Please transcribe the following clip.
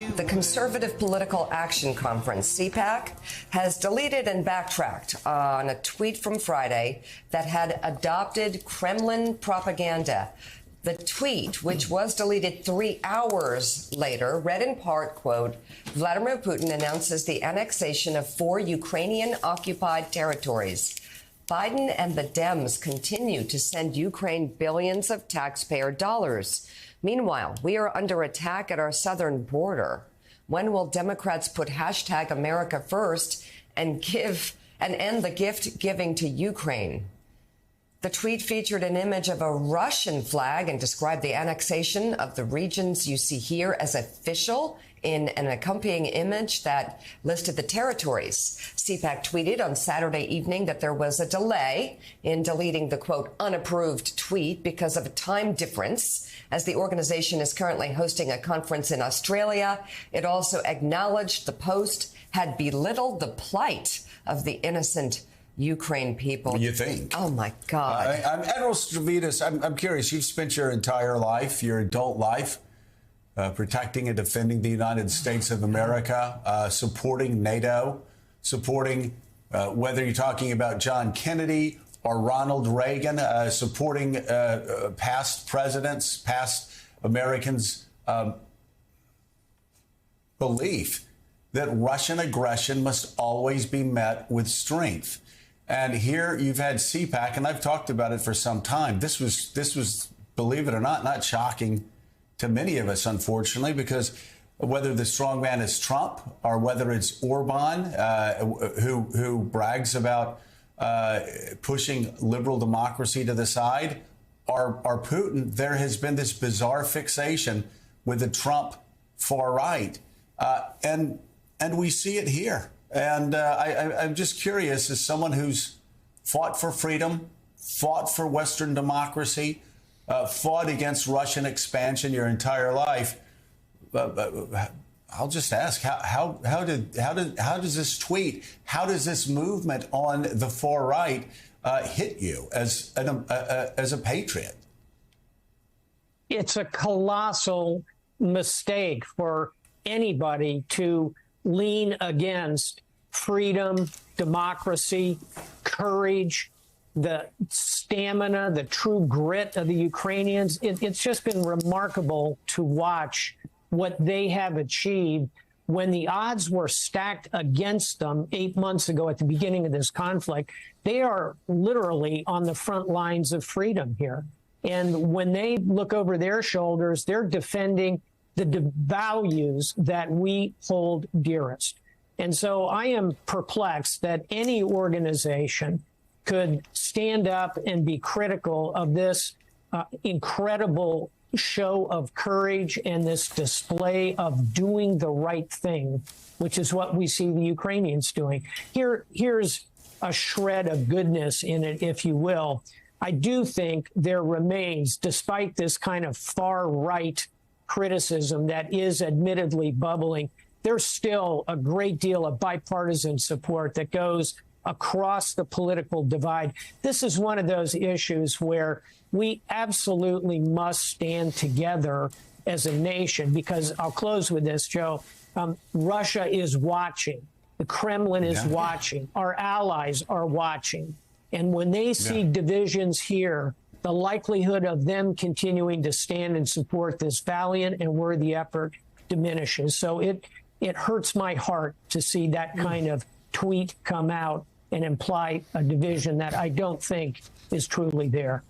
The Conservative Political Action Conference, CPAC, has deleted and backtracked on a tweet from Friday that had adopted Kremlin propaganda. The tweet, which was deleted 3 hours later, read in part, quote, Vladimir Putin announces the annexation of 4 Ukrainian-occupied territories. Biden and the Dems continue to send Ukraine billions of taxpayer dollars. Meanwhile, we are under attack at our southern border. When will Democrats put hashtag America first and end the gift giving to Ukraine? The tweet featured an image of a Russian flag and described the annexation of the regions you see here as official in an accompanying image that listed the territories. CPAC tweeted on Saturday evening that there was a delay in deleting the, quote, unapproved tweet because of a time difference, as the organization is currently hosting a conference in Australia. It also acknowledged the post had belittled the plight of the innocent Ukraine people. You think? Oh, my God. Admiral Stavridis, I'm curious. You've spent your entire life, your adult life, protecting and defending the United States of America, supporting NATO, supporting, whether you're talking about John Kennedy or Ronald Reagan, supporting past presidents, past Americans' belief that Russian aggression must always be met with strength. And here you've had CPAC, and I've talked about it for some time. This was, believe it or not shocking to many of us, unfortunately, because whether the strongman is Trump or whether it's Orban, who brags about pushing liberal democracy to the side, or Putin, there has been this bizarre fixation with the Trump far right, and we see it here. And I'm just curious, as someone who's fought for freedom, fought for Western democracy, fought against Russian expansion your entire life, I'll just ask, how does this tweet, how does this movement on the far right hit you as a patriot? It's a colossal mistake for anybody to lean against freedom, democracy, courage, the stamina, the true grit of the Ukrainians. It's just been remarkable to watch what they have achieved when the odds were stacked against them 8 months ago at the beginning of this conflict. They are literally on the front lines of freedom here. And when they look over their shoulders, they're defending the values that we hold dearest. And so I am perplexed that any organization could stand up and be critical of this incredible show of courage and this display of doing the right thing, which is what we see the Ukrainians doing. Here's a shred of goodness in it, if you will. I do think there remains, despite this kind of far right criticism that is admittedly bubbling, there's still a great deal of bipartisan support that goes across the political divide. This is one of those issues where we absolutely must stand together as a nation, because I'll close with this, Joe. Russia is watching. The Kremlin is watching. Our allies are watching. And when they see divisions here, the likelihood of them continuing to stand and support this valiant and worthy effort diminishes. So it hurts my heart to see that kind of tweet come out and imply a division that I don't think is truly there.